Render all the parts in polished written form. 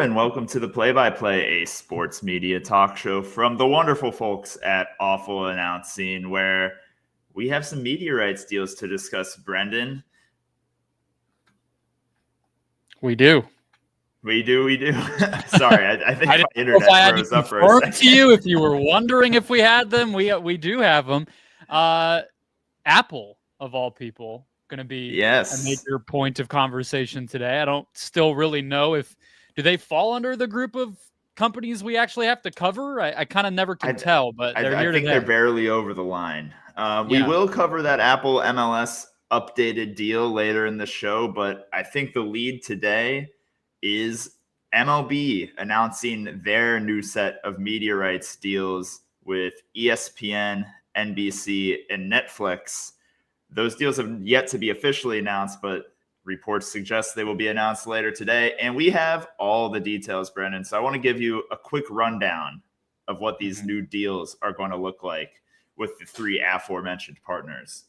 and welcome to the Play-by-Play, a sports media talk show from the wonderful folks at Awful Announcing, where we have some media rights deals to discuss, Brendon. We do. We do. Sorry, I think my internet froze up for a second. To you, if you were wondering if we had them, we do have them. Apple, of all people, going to be a major point of conversation today. I don't still really know do they fall under the group of companies we actually have to cover? I kind of never can tell, but they're here today. I think they're barely over the line. We will cover that Apple MLS updated deal later in the show, but I think the lead today is MLB announcing their new set of media rights deals with ESPN, NBC, and Netflix. Those deals have yet to be officially announced, but reports suggest they will be announced later today. And we have all the details, Brendon. So I want to give you a quick rundown of what these new deals are going to look like with the three aforementioned partners.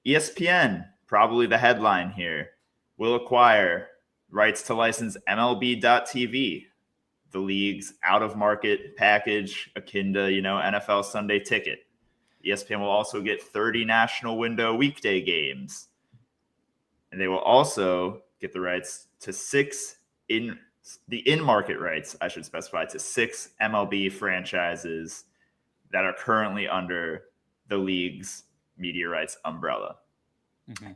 ESPN, probably the headline here, will acquire rights to license MLB.TV, the league's out-of-market package akin to, NFL Sunday Ticket. ESPN will also get 30 national window weekday games. And they will also get the rights to in-market rights, I should specify, to 6 MLB franchises that are currently under the league's media rights umbrella.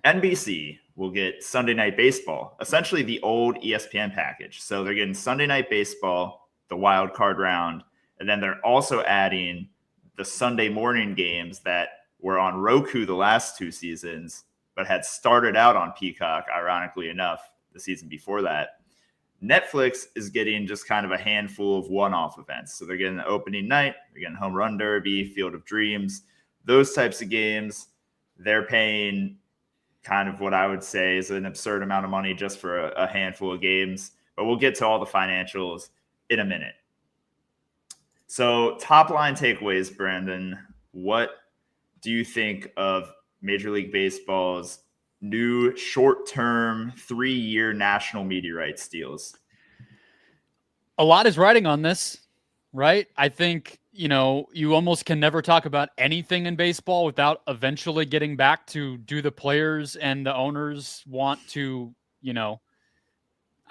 NBC will get Sunday Night Baseball, essentially the old ESPN package. So they're getting Sunday Night Baseball, the wild card round, and then they're also adding the Sunday morning games that were on Roku the last 2 seasons, but had started out on Peacock, ironically enough, the season before that. Netflix is getting just kind of a handful of one-off events. So they're getting the opening night, they're getting Home Run Derby, Field of Dreams, those types of games. They're paying kind of what I would say is an absurd amount of money just for a handful of games. But we'll get to all the financials in a minute. So top line takeaways, Brendon. What do you think of Major League Baseball's new short-term 3-year national media rights deals? A lot is riding on this, right? I think, you almost can never talk about anything in baseball without eventually getting back to, do the players and the owners want to,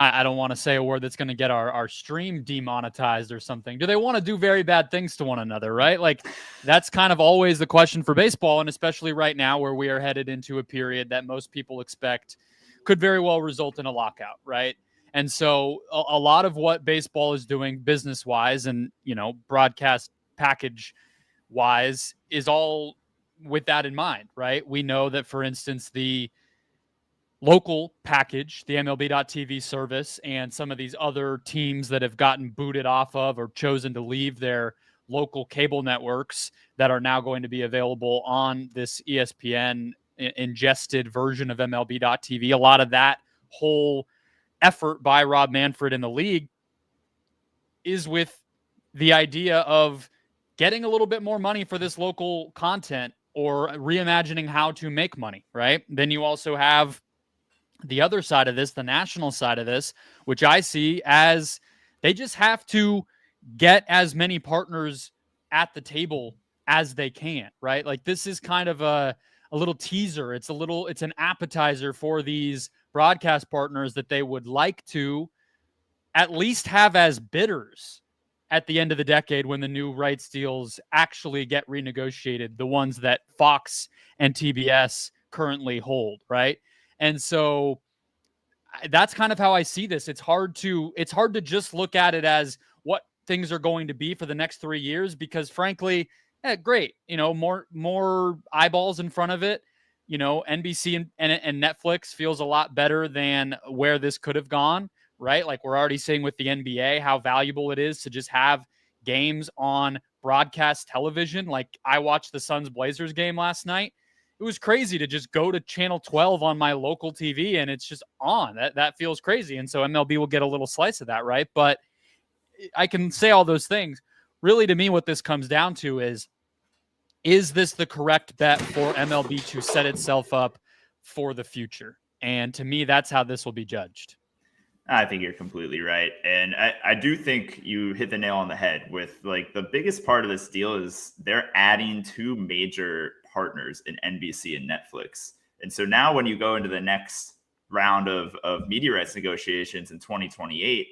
I don't want to say a word that's going to get our stream demonetized or something. Do they want to do very bad things to one another, right? Like, that's kind of always the question for baseball, and especially right now where we are headed into a period that most people expect could very well result in a lockout, right? And so a lot of what baseball is doing business-wise and, broadcast package-wise is all with that in mind, right? We know that, for instance, the local package, the MLB.TV service, and some of these other teams that have gotten booted off of or chosen to leave their local cable networks that are now going to be available on this ESPN ingested version of MLB.TV. A lot of that whole effort by Rob Manfred in the league is with the idea of getting a little bit more money for this local content or reimagining how to make money, right? Then you also have the other side of this, the national side of this, which I see as they just have to get as many partners at the table as they can, right? Like, this is kind of a little teaser. It's an appetizer for these broadcast partners that they would like to at least have as bidders at the end of the decade when the new rights deals actually get renegotiated, the ones that Fox and TBS currently hold, right? And so that's kind of how I see this. It's hard to just look at it as what things are going to be for the next 3 years, because frankly, great, more eyeballs in front of it. NBC and Netflix feels a lot better than where this could have gone, right? Like, we're already seeing with the NBA how valuable it is to just have games on broadcast television. Like, I watched the Suns Blazers game last night. It was crazy to just go to channel 12 on my local TV and it's just on. That feels crazy. And so MLB will get a little slice of that, right? But I can say all those things. Really, to me, what this comes down to is this the correct bet for MLB to set itself up for the future? And to me, that's how this will be judged. I think you're completely right. And I do think you hit the nail on the head with like the biggest part of this deal is they're adding two major partners in NBC and Netflix. And so now when you go into the next round of media rights negotiations in 2028,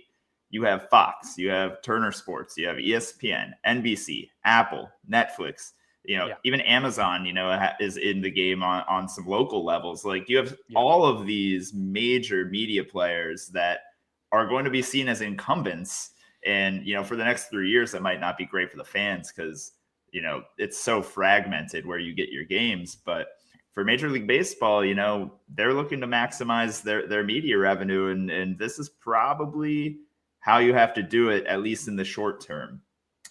you have Fox, you have Turner Sports, you have ESPN, NBC, Apple, Netflix, Yeah. even Amazon, is in the game on some local levels. Like you have Yeah. all of these major media players that are going to be seen as incumbents. And, for the next 3 years, that might not be great for the fans because, it's so fragmented where you get your games. But for Major League Baseball, they're looking to maximize their media revenue. And this is probably how you have to do it, at least in the short term.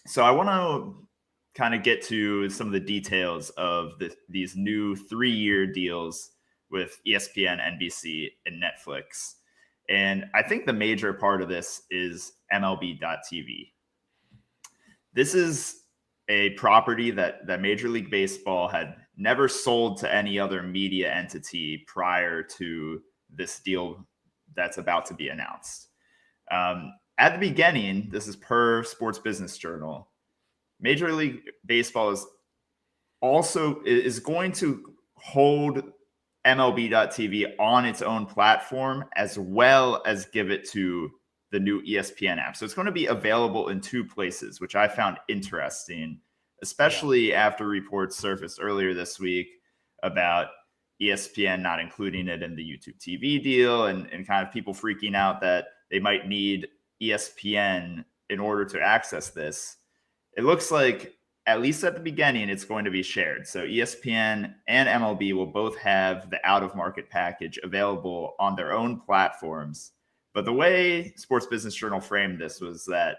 So I want to kind of get to some of the details of these new 3-year deals with ESPN, NBC, and Netflix. And I think the major part of this is MLB.TV. This is a property that Major League Baseball had never sold to any other media entity prior to this deal that's about to be announced. At the beginning, this is per Sports Business Journal, Major League Baseball is going to hold MLB.TV on its own platform as well as give it to the new ESPN app. So it's going to be available in two places, which I found interesting, especially after reports surfaced earlier this week about ESPN not including it in the YouTube TV deal and kind of people freaking out that they might need ESPN in order to access this. It looks like, at least at the beginning, it's going to be shared. So ESPN and MLB will both have the out-of-market package available on their own platforms. But the way Sports Business Journal framed this was that,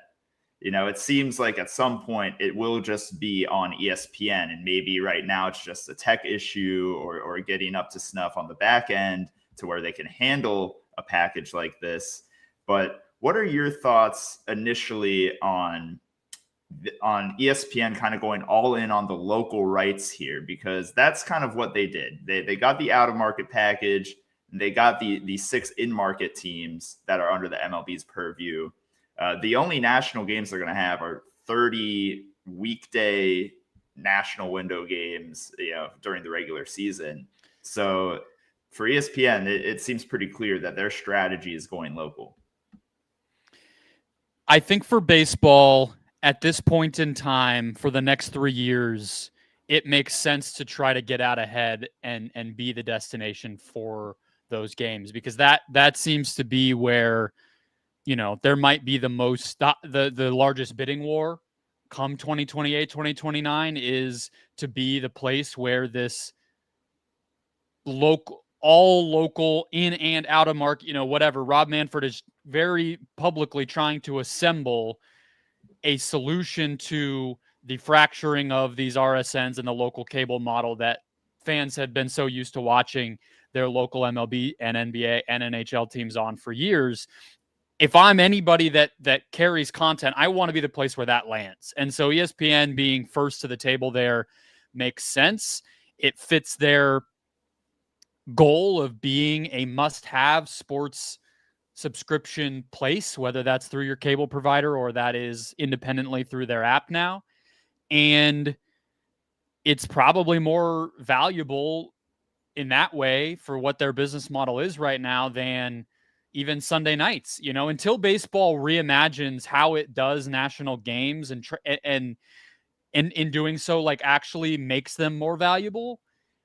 it seems like at some point it will just be on ESPN. And maybe right now it's just a tech issue or getting up to snuff on the back end to where they can handle a package like this. But what are your thoughts initially on ESPN kind of going all in on the local rights here? Because that's kind of what they did. They got the out of market package. And they got the 6 in-market teams that are under the MLB's purview. The only national games they're going to have are 30 weekday national window games, during the regular season. So for ESPN, it seems pretty clear that their strategy is going local. I think for baseball, at this point in time, for the next 3 years, it makes sense to try to get out ahead and be the destination for those games, because that seems to be where, there might be the most, the largest bidding war come 2028, 2029 is to be the place where this all local in and out of market, whatever. Rob Manfred is very publicly trying to assemble a solution to the fracturing of these RSNs and the local cable model that fans have been so used to watching their local MLB and NBA and NHL teams on for years. If I'm anybody that carries content, I want to be the place where that lands. And so ESPN being first to the table there makes sense. It fits their goal of being a must-have sports subscription place, whether that's through your cable provider or that is independently through their app now. And it's probably more valuable in that way for what their business model is right now than even Sunday nights, until baseball reimagines how it does national games and in doing so, like actually makes them more valuable.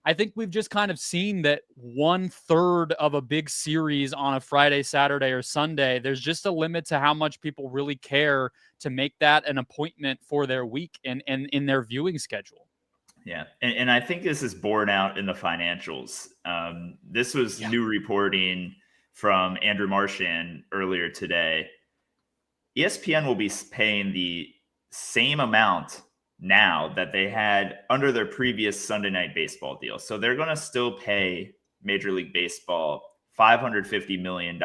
I think we've just kind of seen that 1/3 of a big series on a Friday, Saturday, or Sunday, there's just a limit to how much people really care to make that an appointment for their week and in their viewing schedule. Yeah. And I think this is borne out in the financials. This was new reporting from Andrew Marchand earlier today. ESPN will be paying the same amount now that they had under their previous Sunday Night Baseball deal. So they're going to still pay Major League Baseball $550 million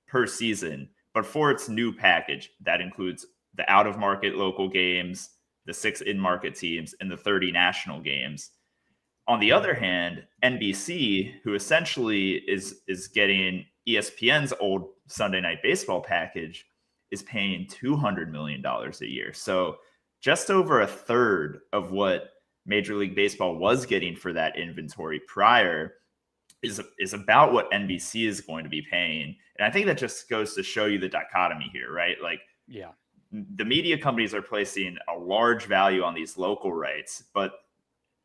per season, but for its new package, that includes the out-of-market local games, the 6 in-market teams, and the 30 national games. On the other hand, NBC, who essentially is getting ESPN's old Sunday Night Baseball package is paying $200 million a year. So just over a third of what Major League Baseball was getting for that inventory prior is about what NBC is going to be paying. And I think that just goes to show you the dichotomy here, right? Like, yeah, the media companies are placing a large value on these local rights, but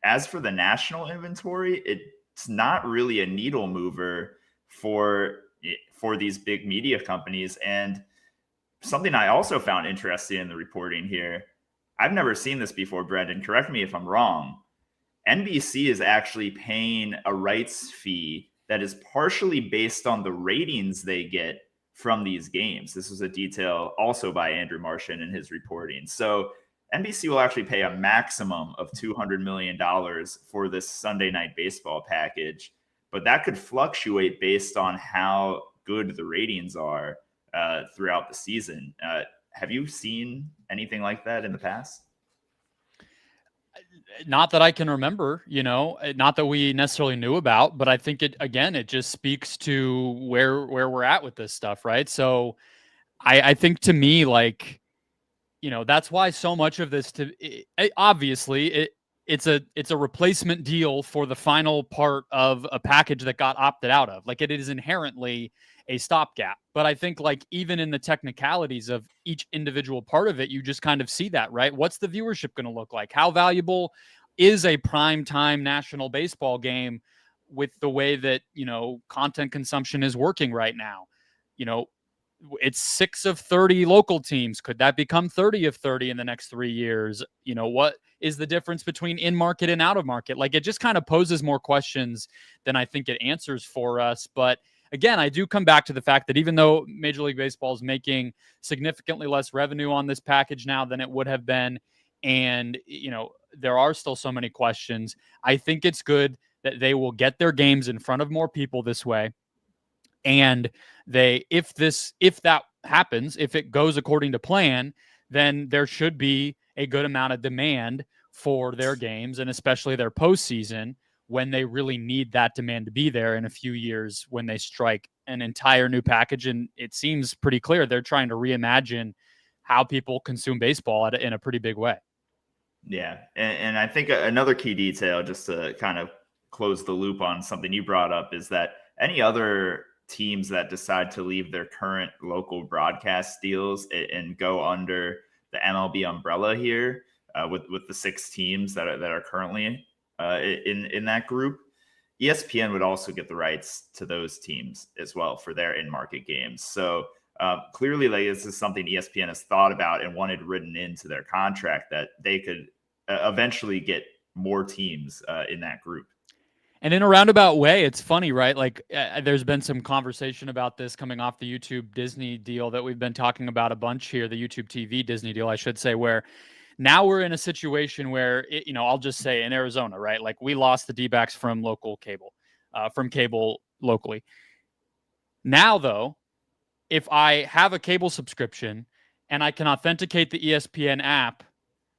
as for the national inventory, it's not really a needle mover for these big media companies. And something I also found interesting in the reporting here, I've never seen this before, Brendon, correct me if I'm wrong. NBC is actually paying a rights fee that is partially based on the ratings they get from these games. This was a detail also by Andrew Martian in his reporting. So NBC will actually pay a maximum of $200 million for this Sunday Night Baseball package, but that could fluctuate based on how good the ratings are throughout the season. Have you seen anything like that in the past? Not that I can remember, not that we necessarily knew about, but I think it just speaks to where we're at with this stuff, right? So I think, to me, like, that's why so much of this, obviously it's a replacement deal for the final part of a package that got opted out of. Like, it is inherently a stopgap. But I think, like, even in the technicalities of each individual part of it, you just kind of see that, right? What's the viewership going to look like? How valuable is a prime time national baseball game with the way that, content consumption is working right now? It's 6 of 30 local teams. Could that become 30 of 30 in the next 3 years? What is the difference between in market and out of market? Like, it just kind of poses more questions than I think it answers for us. But again, I do come back to the fact that even though Major League Baseball is making significantly less revenue on this package now than it would have been, and, there are still so many questions, I think it's good that they will get their games in front of more people this way. And if that happens, if it goes according to plan, then there should be a good amount of demand for their games, and especially their postseason, when they really need that demand to be there in a few years when they strike an entire new package. And it seems pretty clear they're trying to reimagine how people consume baseball in a pretty big way. Yeah. And I think another key detail, just to kind of close the loop on something you brought up, is that any other teams that decide to leave their current local broadcast deals and go under the MLB umbrella here, with the 6 teams that are currently in that group, ESPN would also get the rights to those teams as well for their in-market games. So clearly, like, this is something ESPN has thought about and wanted written into their contract, that they could eventually get more teams in that group. And in a roundabout way, it's funny, right? Like, there's been some conversation about this coming off the YouTube Disney deal that we've been talking about a bunch here, the YouTube TV Disney deal, I should say, where now we're in a situation where, I'll just say in Arizona, right? Like, we lost the D-backs from local cable, from cable locally. Now, though, if I have a cable subscription and I can authenticate the ESPN app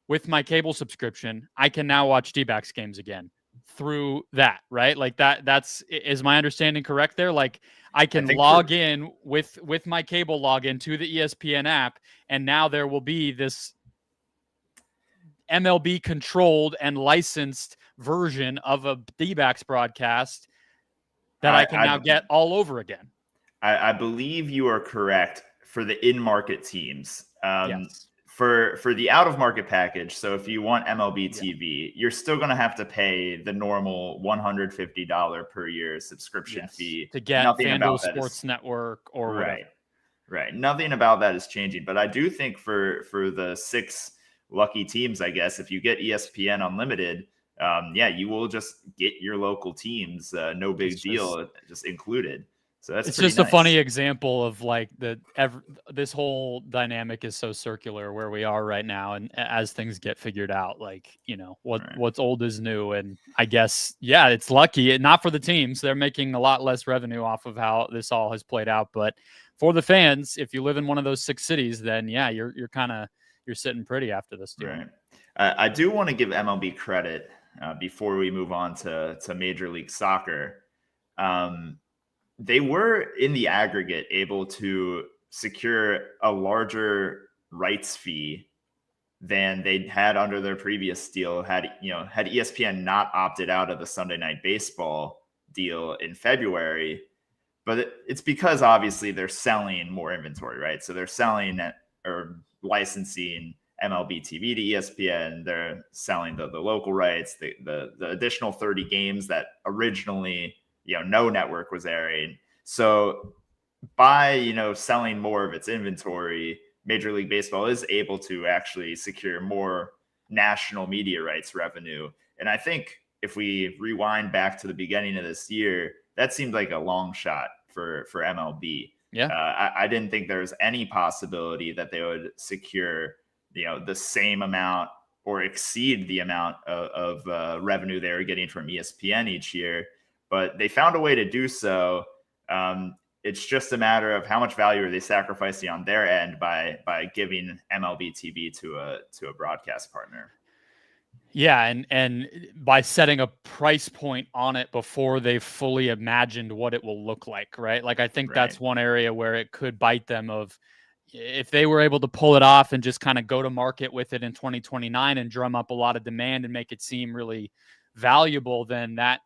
with my cable subscription, I can now watch D-backs games again through that, right? Like, is my understanding correct there? Like, I can log in with my cable login to the ESPN app, and now there will be this MLB controlled and licensed version of a D-backs broadcast that I can now get all over again. I believe you are correct for the in-market teams. Yes. For the out-of-market package, so if you want MLB TV, you're still going to have to pay the normal $150 per year subscription fee to get FanDuel Sports Network or whatever. Right. Nothing about that is changing. But I do think for the 6 lucky teams, I guess, if you get ESPN Unlimited, you will just get your local teams. No big deal, just included. So it's just nice. A funny example of, like, this whole dynamic is so circular where we are right now, and as things get figured out, like, what's old is new. And I guess, it's lucky, not for the teams. They're making a lot less revenue off of how this all has played out, but for the fans, if you live in one of those 6 cities, then you're sitting pretty after this deal. Right. I do want to give MLB credit before we move on to Major League Soccer. they were in the aggregate able to secure a larger rights fee than they'd had under their previous deal. Had ESPN not opted out of the Sunday Night Baseball deal in February, but it's because obviously they're selling more inventory, right? So they're selling or licensing MLB TV to ESPN. They're selling the local rights, the additional 30 games that originally no network was airing. So by selling more of its inventory, Major League Baseball is able to actually secure more national media rights revenue. And I think if we rewind back to the beginning of this year, that seemed like a long shot for MLB. Yeah. I didn't think there was any possibility that they would secure the same amount or exceed the amount of revenue they were getting from ESPN each year, but they found a way to do so. It's just a matter of how much value are they sacrificing on their end by giving MLB TV to a broadcast partner. Yeah, and by setting a price point on it before they've fully imagined what it will look like, right? Like, I think that's one area where it could bite them, of if they were able to pull it off and just kind of go to market with it in 2029 and drum up a lot of demand and make it seem really valuable, then that,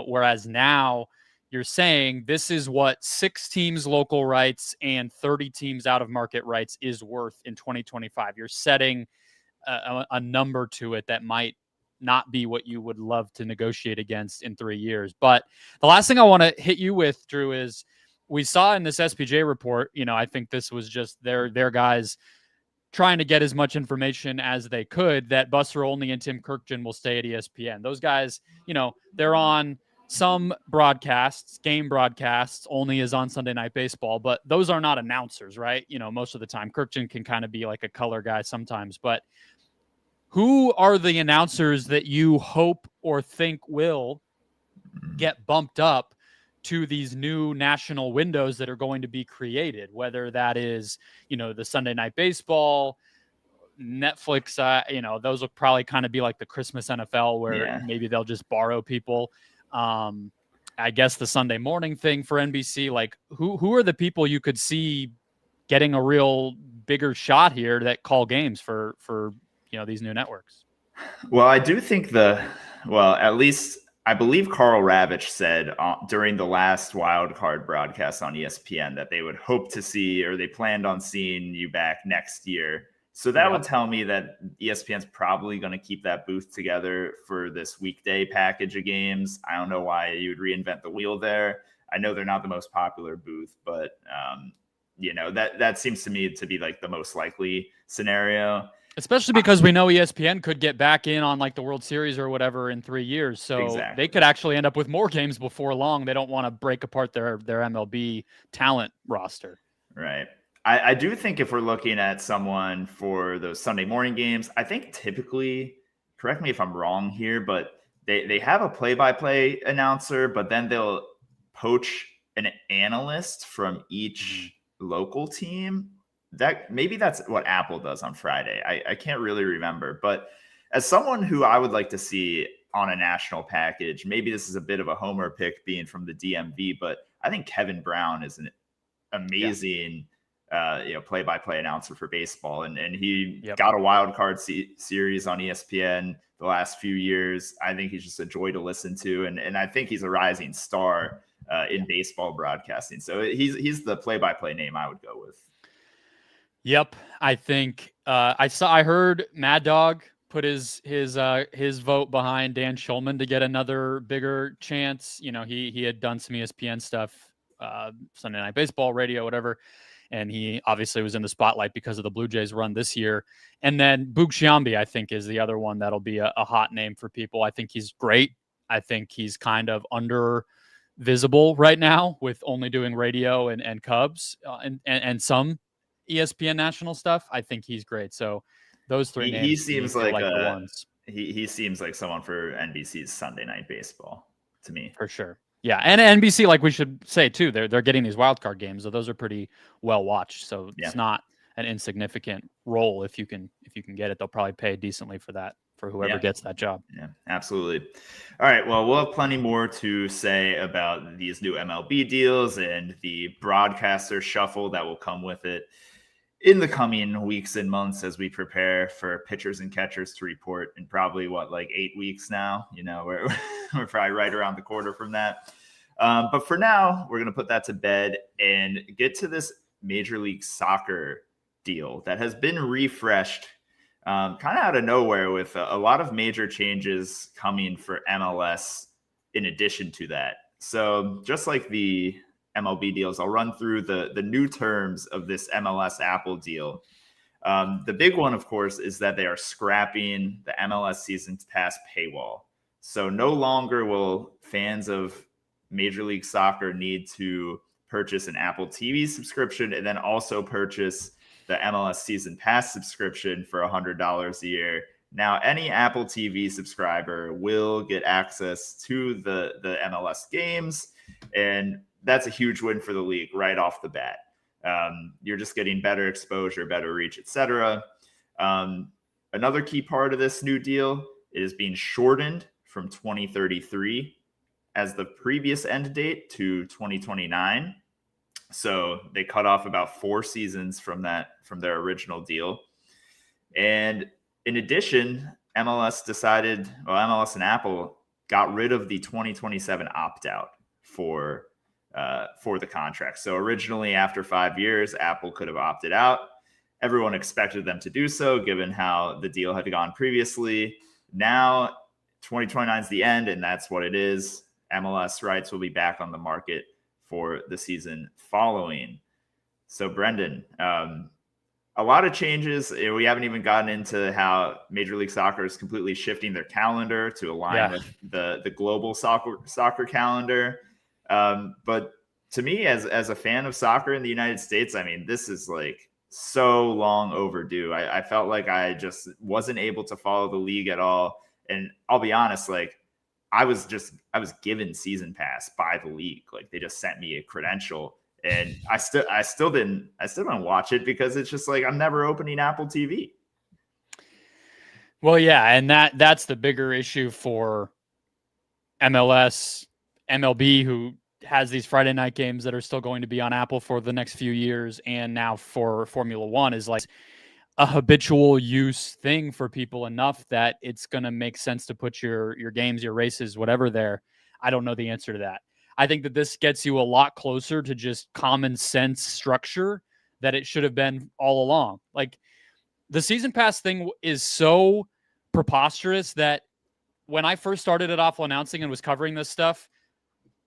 whereas now you're saying this is what 6 teams local rights and 30 teams out of market rights is worth in 2025. You're setting a number to it that might not be what you would love to negotiate against in 3 years. But the last thing I want to hit you with, Drew, is we saw in this SPJ report, I think this was just their guys trying to get as much information as they could, that Buster Olney and Tim Kirkjian will stay at ESPN. Those guys, they're on some broadcasts, game broadcasts. Olney is on Sunday Night Baseball, but those are not announcers, right? Most of the time. Kirkjian can kind of be like a color guy sometimes, but who are the announcers that you hope or think will get bumped up to these new national windows that are going to be created, whether that is, the Sunday Night Baseball, Netflix, those will probably kind of be like the Christmas NFL where maybe they'll just borrow people. I guess the Sunday morning thing for NBC, like who are the people you could see getting a real bigger shot here that call games for these new networks? Well, I do think at least I believe Carl Ravitch said during the last wild card broadcast on ESPN that they would hope to see, or they planned on seeing you back next year. So that would tell me that ESPN's probably going to keep that booth together for this weekday package of games. I don't know why you would reinvent the wheel there. I know they're not the most popular booth, but that seems to me to be like the most likely scenario. Especially because we know ESPN could get back in on like the World Series or whatever in 3 years. So they could actually end up with more games before long. They don't want to break apart their MLB talent roster. Right. I do think if we're looking at someone for those Sunday morning games, I think typically, correct me if I'm wrong here, but they have a play-by-play announcer, but then they'll poach an analyst from each local team. Maybe that's what Apple does on Friday. I can't really remember, but as someone who I would like to see on a national package, maybe this is a bit of a homer pick being from the DMV, but I think Kevin Brown is an amazing play-by-play announcer for baseball, and he got a wild card series on ESPN the last few years. I think he's just a joy to listen to, and I think he's a rising star in baseball broadcasting. So he's the play-by-play name I would go with. Yep, I think I heard Mad Dog put his vote behind Dan Schulman to get another bigger chance. He had done some ESPN stuff, Sunday Night Baseball, radio, whatever. And he obviously was in the spotlight because of the Blue Jays run this year. And then Boog Sciambi, I think, is the other one that'll be a hot name for people. I think he's great. I think he's kind of under visible right now with only doing radio and Cubs and some ESPN national stuff. I think he's great. So those three names, he seems like the ones. He seems like someone for NBC's Sunday Night Baseball to me. For sure. Yeah, and NBC, like we should say too, they're getting these wild card games, so those are pretty well watched. So it's not an insignificant role if you can get it. They'll probably pay decently for that for whoever gets that job. Yeah, absolutely. All right. Well, we'll have plenty more to say about these new MLB deals and the broadcaster shuffle that will come with it in the coming weeks and months as we prepare for pitchers and catchers to report in probably 8 weeks now. We're probably right around the corner from that. But for now, we're going to put that to bed and get to this Major League Soccer deal that has been refreshed kind of out of nowhere, with a lot of major changes coming for MLS in addition to that. So just like the MLB deals, I'll run through the new terms of this MLS Apple deal. The big one, of course, is that they are scrapping the MLS season pass paywall. So no longer will fans of Major League Soccer need to purchase an Apple TV subscription and then also purchase the MLS season pass subscription for $100 a year. Now, any Apple TV subscriber will get access to the MLS games, and that's a huge win for the league right off the bat. You're just getting better exposure, better reach, etc. Another key part of this new deal is being shortened from 2033 as the previous end date to 2029. So they cut off about 4 seasons from their original deal. And in addition, MLS and Apple got rid of the 2027 opt-out for the contract. So originally, after 5 years, Apple could have opted out. Everyone expected them to do so, given how the deal had gone previously. Now, 2029 is the end, and that's what it is. MLS rights will be back on the market for the season following. So, Brendon, a lot of changes. We haven't even gotten into how Major League Soccer is completely shifting their calendar to align with the global soccer calendar. But to me, as a fan of soccer in the United States, I mean, this is so long overdue. I felt like I just wasn't able to follow the league at all. And I'll be honest, I was given season pass by the league. They just sent me a credential, and I still didn't watch it because it's just I'm never opening Apple TV. Well, yeah, and that's the bigger issue for MLS, MLB, who has these Friday night games that are still going to be on Apple for the next few years, and now for Formula One is a habitual use thing for people enough that it's going to make sense to put your games, your races, whatever there. I don't know the answer to that. I think that this gets you a lot closer to just common sense structure that it should have been all along. The season pass thing is so preposterous that when I first started at Awful Announcing and was covering this stuff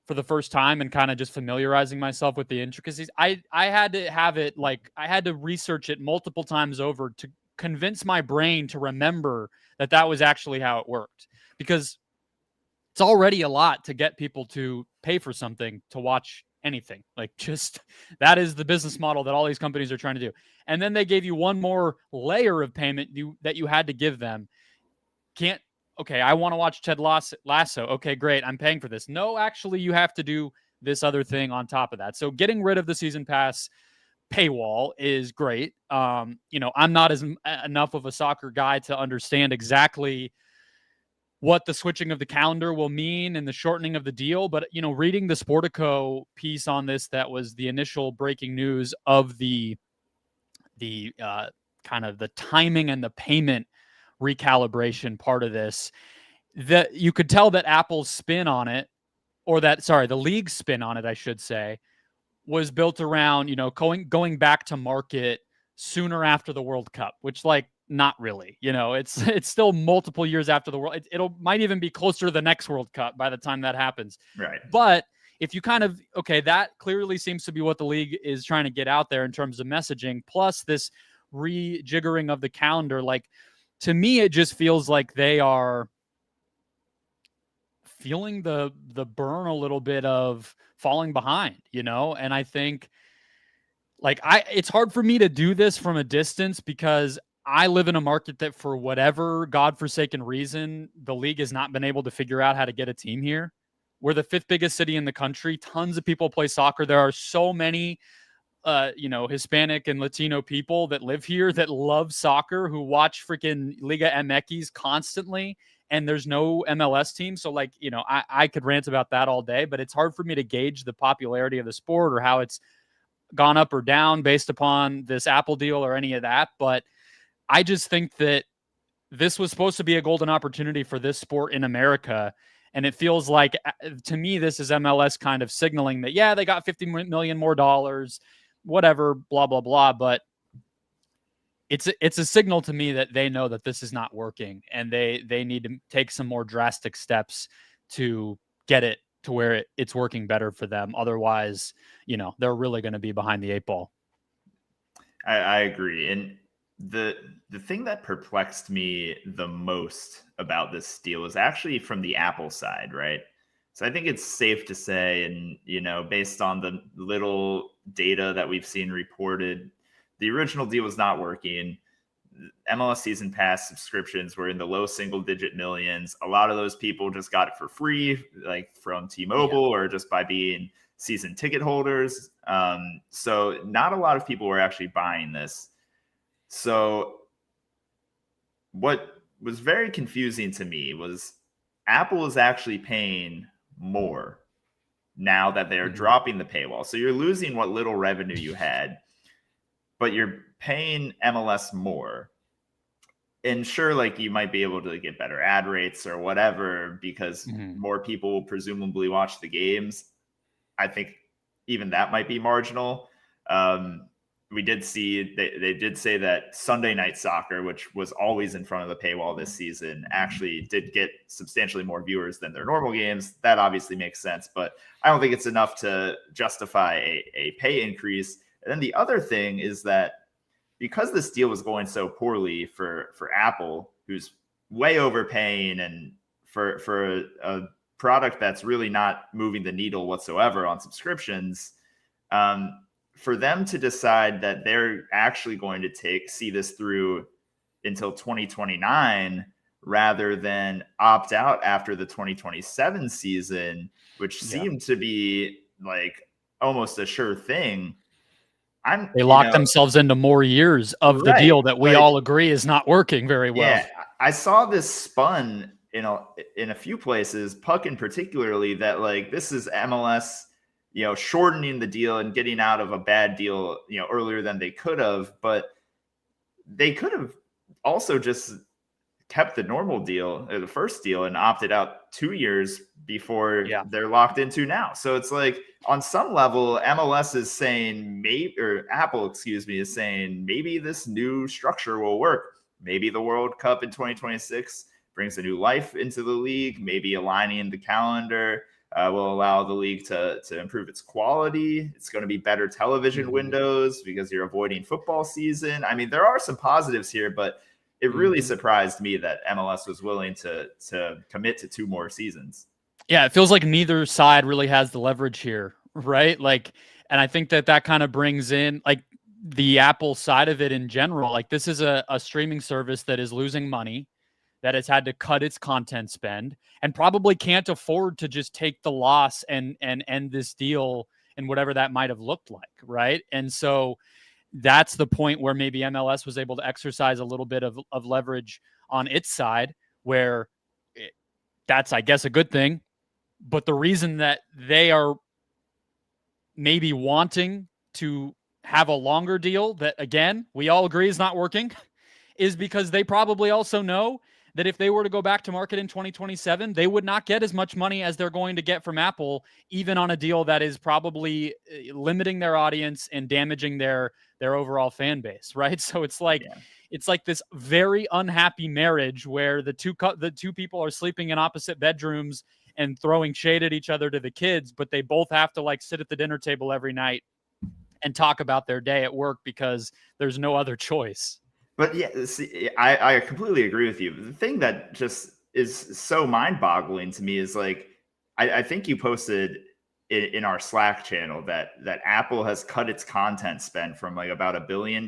for the first time and kind of just familiarizing myself with the intricacies, I had to have it I had to research it multiple times over to convince my brain to remember that was actually how it worked, because it's already a lot to get people to pay for something to watch anything. That is the business model that all these companies are trying to do. And then they gave you one more layer of payment that you had to give them. Okay, I want to watch Ted Lasso. Okay, great. I'm paying for this. No, actually, you have to do this other thing on top of that. So getting rid of the season pass paywall is great. I'm not enough of a soccer guy to understand exactly what the switching of the calendar will mean and the shortening of the deal. But, reading the Sportico piece on this, that was the initial breaking news of the kind of the timing and the payment recalibration part of this, that you could tell that Apple's spin on it, the league's spin on it, I should say, was built around, going back to market sooner after the World Cup, which not really, it's still multiple years after the World. It might even be closer to the next World Cup by the time that happens. Right. But if you that clearly seems to be what the league is trying to get out there in terms of messaging, plus this rejiggering of the calendar, to me, it just feels like they are feeling the burn a little bit of falling behind, and I think it's hard for me to do this from a distance because I live in a market that, for whatever godforsaken reason, the league has not been able to figure out how to get a team here. We're the 5th biggest city in the country. Tons of people play soccer. There are so many Hispanic and Latino people that live here that love soccer, who watch freaking Liga MX constantly, and there's no MLS team. So like, I could rant about that all day, but it's hard for me to gauge the popularity of the sport or how it's gone up or down based upon this Apple deal or any of that. But I just think that this was supposed to be a golden opportunity for this sport in America. And it feels like, to me, this is MLS kind of signaling that, yeah, they got $50 million more dollars, whatever, blah, blah, blah. But it's a signal to me that they know that this is not working, and they need to take some more drastic steps to get it to where it's working better for them. Otherwise, they're really going to be behind the eight ball. I agree. And the thing that perplexed me the most about this deal was actually from the Apple side, right? So I think it's safe to say, and based on the little data that we've seen reported, the original deal was not working. MLS season pass subscriptions were in the low single-digit millions. A lot of those people just got it for free, like from T-Mobile, or just by being season ticket holders. So not a lot of people were actually buying this. So what was very confusing to me was Apple is actually paying more now that they're dropping the paywall. So you're losing what little revenue you had, but you're paying MLS more. And sure, like, you might be able to get better ad rates or whatever because more people will presumably watch the games. I think even that might be marginal. We did see they did say that Sunday Night Soccer, which was always in front of the paywall this season, actually did get substantially more viewers than their normal games. That obviously makes sense, but I don't think it's enough to justify a pay increase. And then the other thing is that because this deal was going so poorly for Apple, who's way overpaying, and for a product that's really not moving the needle whatsoever on subscriptions, for them to decide that they're actually going to see this through until 2029 rather than opt out after the 2027 season, which seemed to be like almost a sure thing. They locked themselves into more years of the deal that we all agree is not working very well. Yeah, I saw this spun in a few places, Puck in particularly, that like this is MLS, shortening the deal and getting out of a bad deal, earlier than they could have. But they could have also just kept the normal deal, or the first deal, and opted out 2 years before they're locked into now. So it's like, on some level, MLS is saying Apple, is saying maybe this new structure will work. Maybe the World Cup in 2026 brings a new life into the league. Maybe aligning the calendar will allow the league to improve its quality. It's going to be better television windows because you're avoiding football season. I mean, there are some positives here, but it really surprised me that MLS was willing to commit to 2 more seasons. Yeah, it feels like neither side really has the leverage here, right? Like, and I think that kind of brings in like the Apple side of it in general. Like, this is a streaming service that is losing money, that has had to cut its content spend, and probably can't afford to just take the loss and end this deal and whatever that might have looked like, right? And so that's the point where maybe MLS was able to exercise a little bit of leverage on its side, where that's, I guess, a good thing. But the reason that they are maybe wanting to have a longer deal that, again, we all agree is not working, is because they probably also know that if they were to go back to market in 2027, they would not get as much money as they're going to get from Apple, even on a deal that is probably limiting their audience and damaging their overall fan base, right? So it's like this very unhappy marriage where the two people are sleeping in opposite bedrooms and throwing shade at each other to the kids, but they both have to like sit at the dinner table every night and talk about their day at work because there's no other choice. But yeah, see, I completely agree with you. The thing that just is so mind-boggling to me is like, I think you posted in our Slack channel that Apple has cut its content spend from like about $1 billion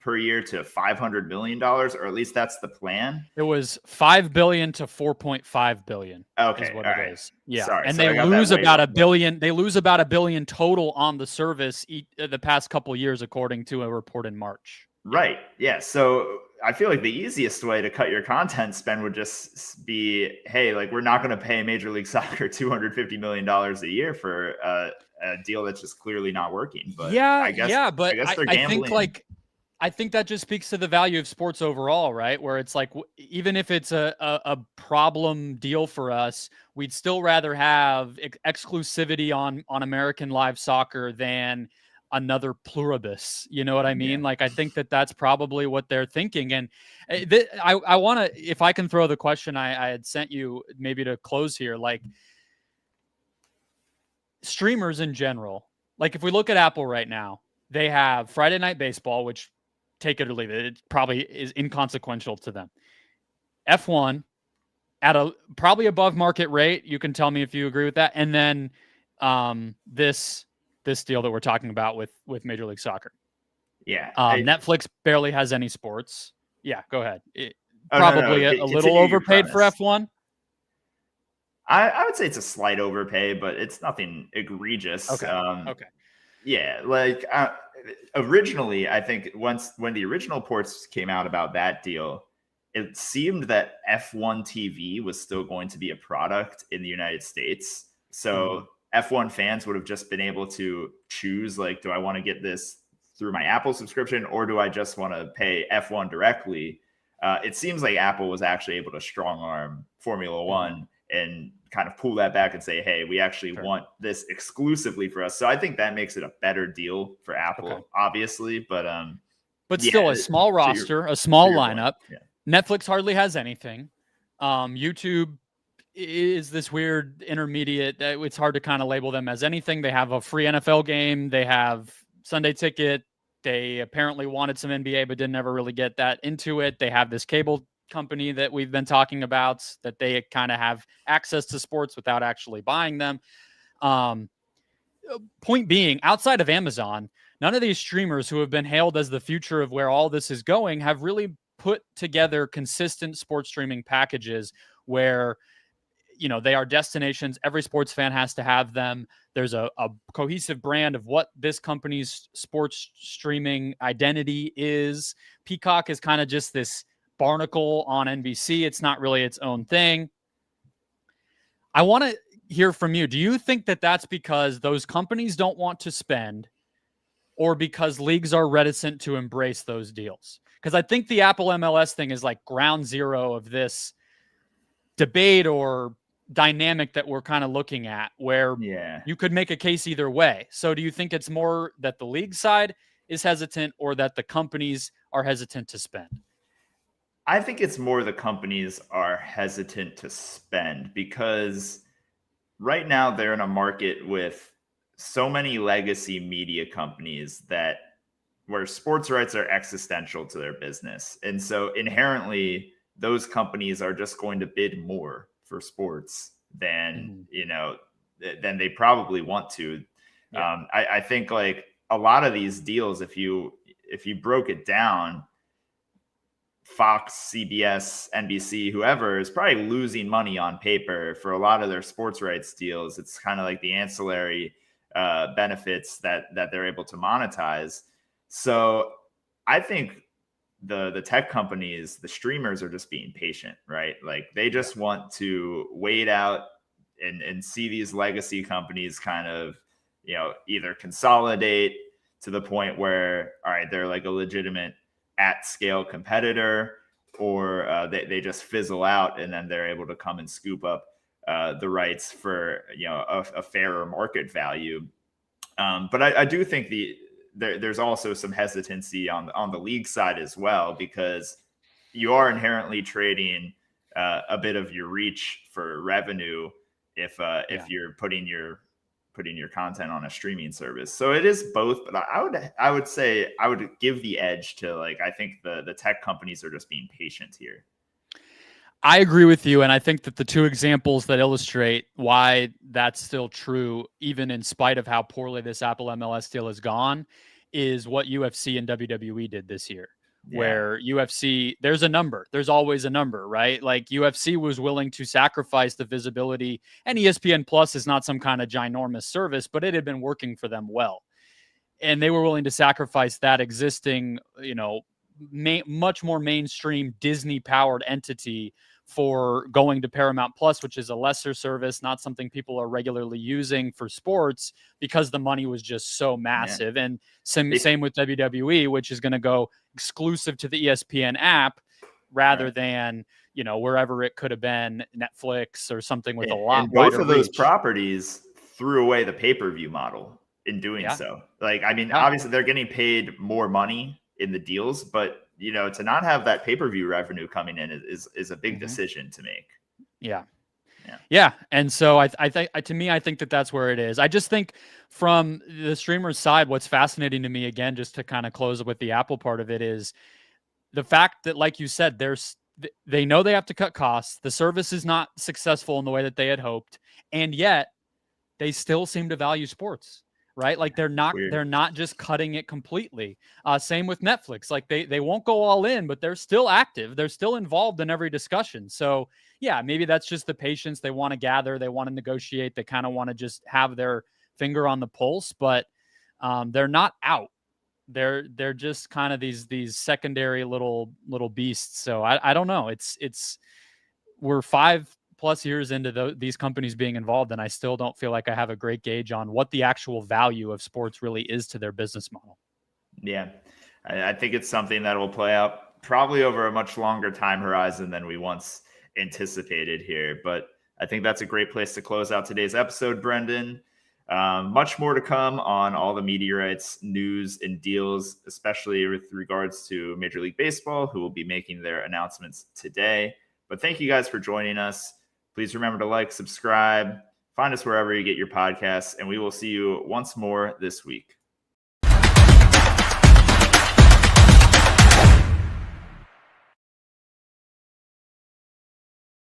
per year to $500 million, or at least that's the plan. It was $5 billion to $4.5 billion. Okay, is what all it right. is. Yeah, Sorry, and so they lose about $1 billion. They lose about $1 billion total on the service the past couple years, according to a report in March. Right. Yeah. So I feel like the easiest way to cut your content spend would just be, hey, like we're not going to pay Major League Soccer $250 million a year for a deal that's just clearly not working. But yeah, I guess they're gambling. I think that just speaks to the value of sports overall, right? Where it's like, even if it's a problem deal for us, we'd still rather have exclusivity on American live soccer than another pluribus. You know what I mean? Yeah. Like, I think that's probably what they're thinking. And I want to, if I can throw the question I had sent you maybe to close here, like streamers in general, like if we look at Apple right now, they have Friday Night Baseball, which, take it or leave it, it probably is inconsequential to them. F1 at a probably above market rate. You can tell me if you agree with that. And then this deal that we're talking about with Major League Soccer. Yeah. Netflix barely has any sports. Yeah, go ahead. Probably a little overpaid for F1. I would say it's a slight overpay, but it's nothing egregious. Okay. Okay. Yeah, like originally, I think when the original reports came out about that deal, it seemed that F1 TV was still going to be a product in the United States. So F1 fans would have just been able to choose, like, do I want to get this through my Apple subscription, or do I just want to pay F1 directly? It seems like Apple was actually able to strong arm Formula One and kind of pull that back and say, hey, we actually want this exclusively for us. So I think that makes it a better deal for Apple, obviously. But still a small roster, a small lineup. Yeah. Netflix hardly has anything. YouTube is this weird intermediate. It's hard to kind of label them as anything. They have a free NFL game. They have Sunday Ticket. They apparently wanted some NBA, but didn't ever really get that into it. They have this cable company that we've been talking about, that they kind of have access to sports without actually buying them. Point being, outside of Amazon, none of these streamers who have been hailed as the future of where all this is going have really put together consistent sports streaming packages where, you know, they are destinations. Every sports fan has to have them. There's a cohesive brand of what this company's sports streaming identity is. Peacock is kind of just this barnacle on NBC. It's not really its own thing. I want to hear from you. Do you think that that's because those companies don't want to spend, or because leagues are reticent to embrace those deals? Because I think the Apple MLS thing is like ground zero of this debate or dynamic that we're kind of looking at, where you could make a case either way. So do you think it's more that the league side is hesitant, or that the companies are hesitant to spend? I think it's more the companies are hesitant to spend, because right now they're in a market with so many legacy media companies where sports rights are existential to their business. And so inherently, those companies are just going to bid more for sports than, than they probably want to. Yeah. I think like a lot of these deals, if you broke it down, Fox, CBS, NBC, whoever is probably losing money on paper for a lot of their sports rights deals. It's kind of like the ancillary benefits that they're able to monetize. So I think the tech companies, the streamers, are just being patient, right? Like they just want to wait out and see these legacy companies kind of, either consolidate to the point where, all right, they're like a legitimate at scale competitor, or they just fizzle out and then they're able to come and scoop up the rights for a fairer market value. But I do think there's also some hesitancy on the league side as well, because you are inherently trading a bit of your reach for revenue if you're putting your content on a streaming service. So it is both, but I would say I would give the edge to, like, I think the tech companies are just being patient here. I agree with you. And I think that the two examples that illustrate why that's still true, even in spite of how poorly this Apple MLS deal has gone, is what UFC and WWE did this year. Yeah. Where UFC, there's a number. There's always a number, right? Like UFC was willing to sacrifice the visibility, and ESPN Plus is not some kind of ginormous service, but it had been working for them well. And they were willing to sacrifice that existing, much more mainstream Disney-powered entity for going to Paramount Plus, which is a lesser service, not something people are regularly using for sports because the money was just so massive. Yeah. And same with WWE, which is going to go exclusive to the ESPN app rather than, wherever it could have been Netflix or something with a lot wider reach. Both of those reach. Properties threw away the pay-per-view model in doing so. Like, I mean, obviously they're getting paid more money in the deals, but to not have that pay-per-view revenue coming in is a big decision to make. Yeah. And so I think that that's where it is. I just think from the streamer's side, what's fascinating to me, again, just to kind of close with the Apple part of it, is the fact that, like you said, they know they have to cut costs. The service is not successful in the way that they had hoped. And yet they still seem to value sports. Right? Like they're not just cutting it completely. Same with Netflix. Like they won't go all in, but they're still active. They're still involved in every discussion. So yeah, maybe that's just the patience they want to gather. They want to negotiate. They kind of want to just have their finger on the pulse, but they're not out. They're just kind of these secondary little beasts. So I don't know. We're 5+ years into these companies being involved, and I still don't feel like I have a great gauge on what the actual value of sports really is to their business model. Yeah, I think it's something that will play out probably over a much longer time horizon than we once anticipated here. But I think that's a great place to close out today's episode, Brendon. Much more to come on all the media rights news and deals, especially with regards to Major League Baseball, who will be making their announcements today. But thank you guys for joining us. Please remember to like, subscribe, find us wherever you get your podcasts, and we will see you once more this week.